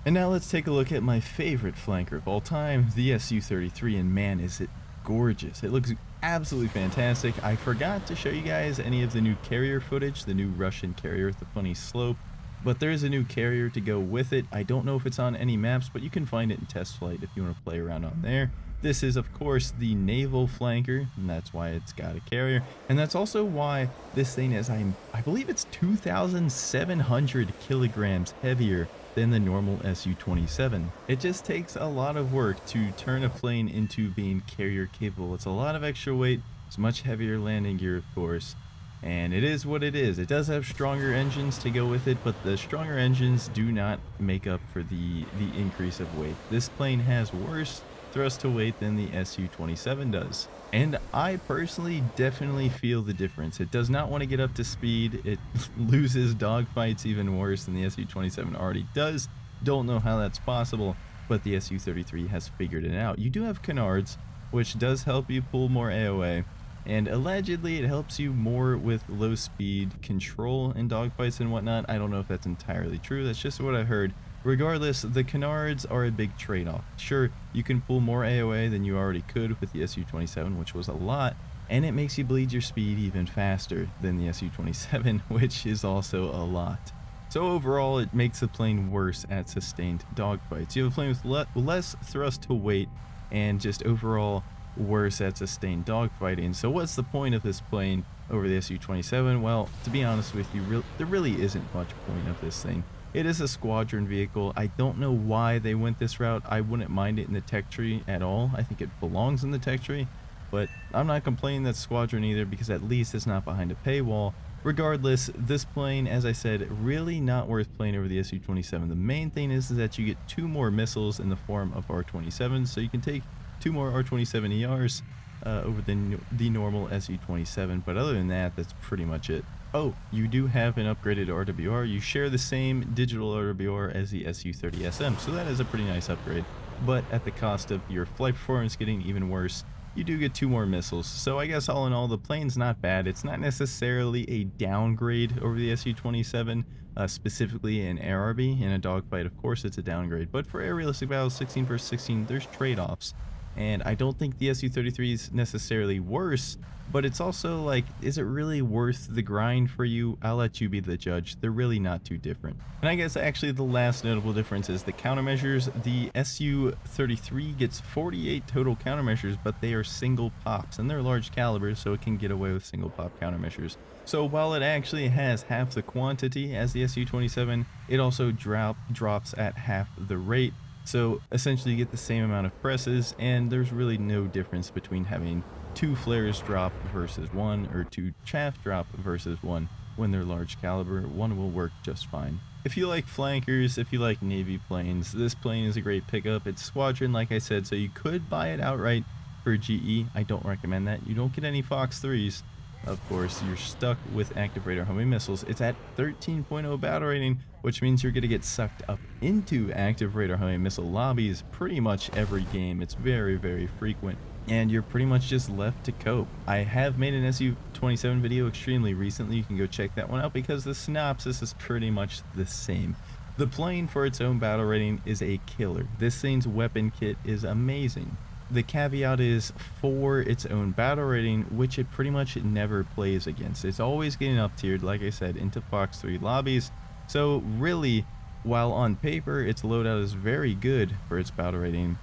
And now let's take a look at my favorite flanker of all time, the Su-33, and man is it gorgeous. It looks absolutely fantastic. I forgot to show you guys any of the new carrier footage, the new Russian carrier with the funny slope, but there is a new carrier to go with it. I don't know if it's on any maps, but you can find it in test flight if you want to play around on there. This is, of course, the naval flanker, and that's why it's got a carrier. And that's also why this thing is, I believe it's 2,700 kilograms heavier than the normal Su-27. It just takes a lot of work to turn a plane into being carrier capable. It's a lot of extra weight, it's much heavier landing gear, of course. And it is what it is. It does have stronger engines to go with it, but the stronger engines do not make up for the increase of weight. This plane has worse thrust to weight than the Su-27 does. And I personally definitely feel the difference. It does not want to get up to speed. It loses dogfights even worse than the Su-27 already does. Don't know how that's possible, but the Su-33 has figured it out. You do have canards, which does help you pull more AOA, and allegedly it helps you more with low speed control in dogfights and whatnot. I don't know if that's entirely true. That's just what I heard. Regardless, the canards are a big trade-off. Sure, you can pull more AOA than you already could with the Su-27, which was a lot, and it makes you bleed your speed even faster than the Su-27, which is also a lot. So overall, it makes the plane worse at sustained dogfights. You have a plane with less thrust to weight and just overall worse at sustained dogfighting. So what's the point of this plane over the Su-27? Well, to be honest with you, there really isn't much point of this thing. It is a squadron vehicle. I don't know why they went this route. I wouldn't mind it in the tech tree at all. I think it belongs in the tech tree, but I'm not complaining that's squadron either, because at least it's not behind a paywall. Regardless, this plane, as I said, really not worth playing over the Su-27. The main thing is that you get 2 more missiles in the form of R-27s, so you can take 2 more R-27 ERs over the normal Su-27, but other than that, that's pretty much it. Oh, you do have an upgraded RWR. You share the same digital RWR as the Su-30SM, so that is a pretty nice upgrade. But at the cost of your flight performance getting even worse, you do get 2 more missiles. So I guess all in all, the plane's not bad. It's not necessarily a downgrade over the Su-27, specifically in ARB. In a dogfight, of course, it's a downgrade. But for air realistic battles, 16 versus 16, there's trade-offs. And I don't think the Su-33 is necessarily worse, but it's also like, is it really worth the grind for you? I'll let you be the judge. They're really not too different. And I guess actually the last notable difference is the countermeasures. The Su-33 gets 48 total countermeasures, but they are single pops, and they're large caliber, so it can get away with single pop countermeasures. So while it actually has half the quantity as the Su-27, it also drops at half the rate. So essentially you get the same amount of presses, and there's really no difference between having 2 flares drop versus 1 or 2 chaff drop versus 1. When they're large caliber, 1 will work just fine. If you like flankers, if you like Navy planes, this plane is a great pickup. It's squadron, like I said, so you could buy it outright for GE. I don't recommend that. You don't get any Fox 3s. Of course, you're stuck with active radar homing missiles. It's at 13.0 battle rating, which means you're going to get sucked up into active radar homing missile lobbies pretty much every game. It's very, very frequent, and you're pretty much just left to cope. I have made an Su-27 video extremely recently. You can go check that one out because the synopsis is pretty much the same. The plane for its own battle rating is a killer. This thing's weapon kit is amazing. The caveat is for its own battle rating, which it pretty much never plays against. It's always getting up tiered, like I said, into Fox 3 lobbies. So really, while on paper its loadout is very good for its battle rating,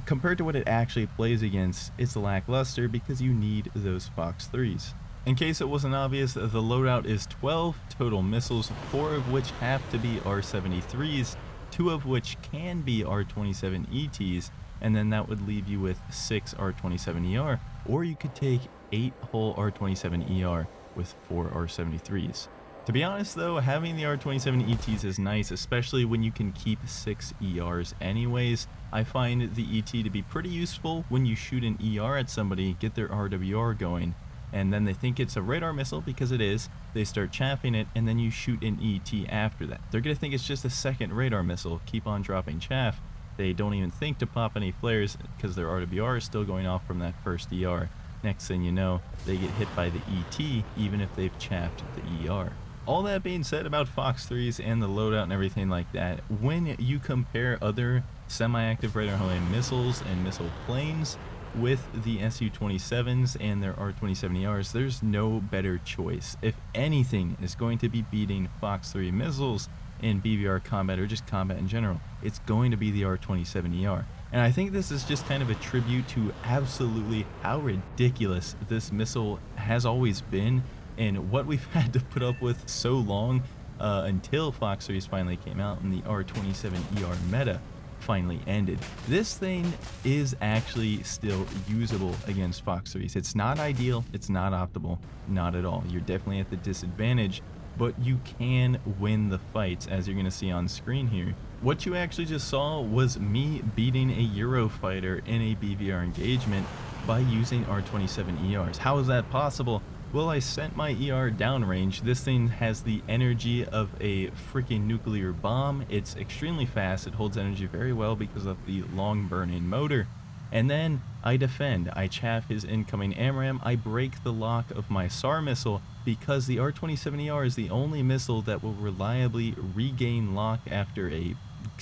compared to what it actually plays against, it's lackluster because you need those Fox 3s. In case it wasn't obvious, the loadout is 12 total missiles, 4 of which have to be R-73s, 2 of which can be R-27 ETs, and then that would leave you with 6 R-27ER, or you could take 8 whole R-27ER with 4 R-73s. To be honest though, having the R-27 ETs is nice, especially when you can keep 6 ERs anyways. I find the ET to be pretty useful when you shoot an ER at somebody, get their RWR going, and then they think it's a radar missile, because it is. They start chaffing it, and then you shoot an ET after that. They're going to think it's just a second radar missile, keep on dropping chaff. They don't even think to pop any flares because their RWR is still going off from that first ER. Next thing you know, they get hit by the ET even if they've chaffed the ER. all that being said about Fox 3s and the loadout and everything like that, when you compare other semi-active radar-arming missiles and missile planes with the Su-27s and their R-27ERs, there's no better choice. If anything is going to be beating Fox 3 missiles in BVR combat or just combat in general, it's going to be the R-27ER. And I think this is just kind of a tribute to absolutely how ridiculous this missile has always been and what we've had to put up with so long until Fox 3s finally came out and the R-27ER meta finally ended. This thing is actually still usable against Fox 3s. It's not ideal, it's not optimal, not at all. You're definitely at the disadvantage, but you can win the fights, as you're going to see on screen here. What you actually just saw was me beating a Eurofighter in a BVR engagement by using R-27ERs. How is that possible? Well, I sent my ER downrange. This thing has the energy of a freaking nuclear bomb. It's extremely fast. It holds energy very well because of the long burn-in motor. And then I defend. I chaff his incoming AMRAAM. I break the lock of my SAR missile because the R-27ER is the only missile that will reliably regain lock after a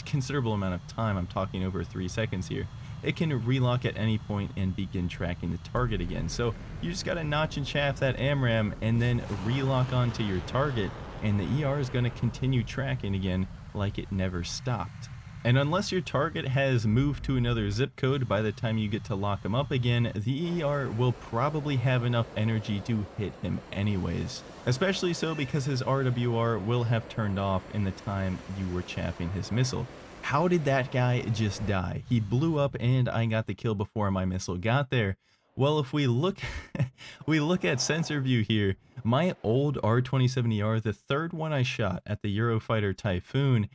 considerable amount of time. I'm talking over 3 seconds here. It can relock at any point and begin tracking the target again. So you just gotta notch and chaff that AMRAAM and then relock onto your target, and the ER is gonna continue tracking again like it never stopped. And unless your target has moved to another zip code by the time you get to lock him up again, the ER will probably have enough energy to hit him anyways. Especially so because his RWR will have turned off in the time you were chaffing his missile. How did that guy just die? He blew up and I got the kill before my missile got there. Well, if we look at sensor view here, my old R-27ER, the third one I shot at the Eurofighter Typhoon,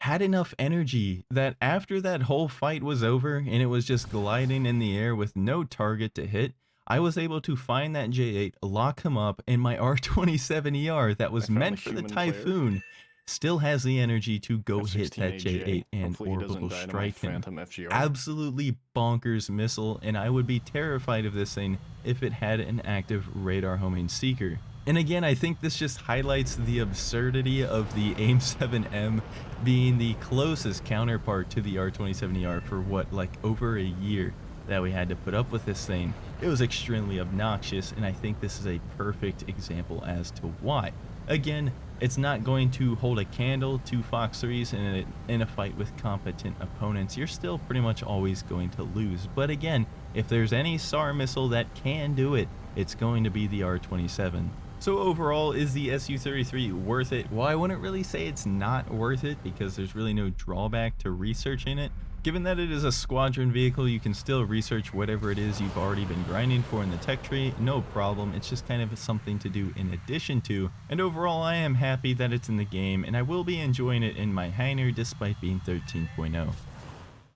had enough energy that after that whole fight was over and it was just gliding in the air with no target to hit, I was able to find that J8, lock him up, and my R-27ER that was meant for the Typhoon still has the energy to go hit that J8 and orbital strike him. Absolutely bonkers missile, and I would be terrified of this thing if it had an active radar homing seeker. And again, I think this just highlights the absurdity of the AIM-7M being the closest counterpart to the R-27ER for what, like over a year that we had to put up with this thing. It was extremely obnoxious, and I think this is a perfect example as to why. Again, it's not going to hold a candle to Fox 3s in a fight with competent opponents. You're still pretty much always going to lose. But again, if there's any SAR missile that can do it, it's going to be the R-27. So overall, is the Su-33 worth it? Well, I wouldn't really say it's not worth it because there's really no drawback to researching it. Given that it is a squadron vehicle, you can still research whatever it is you've already been grinding for in the tech tree, no problem. It's just kind of something to do in addition to. And overall, I am happy that it's in the game, and I will be enjoying it in my hangar despite being 13.0.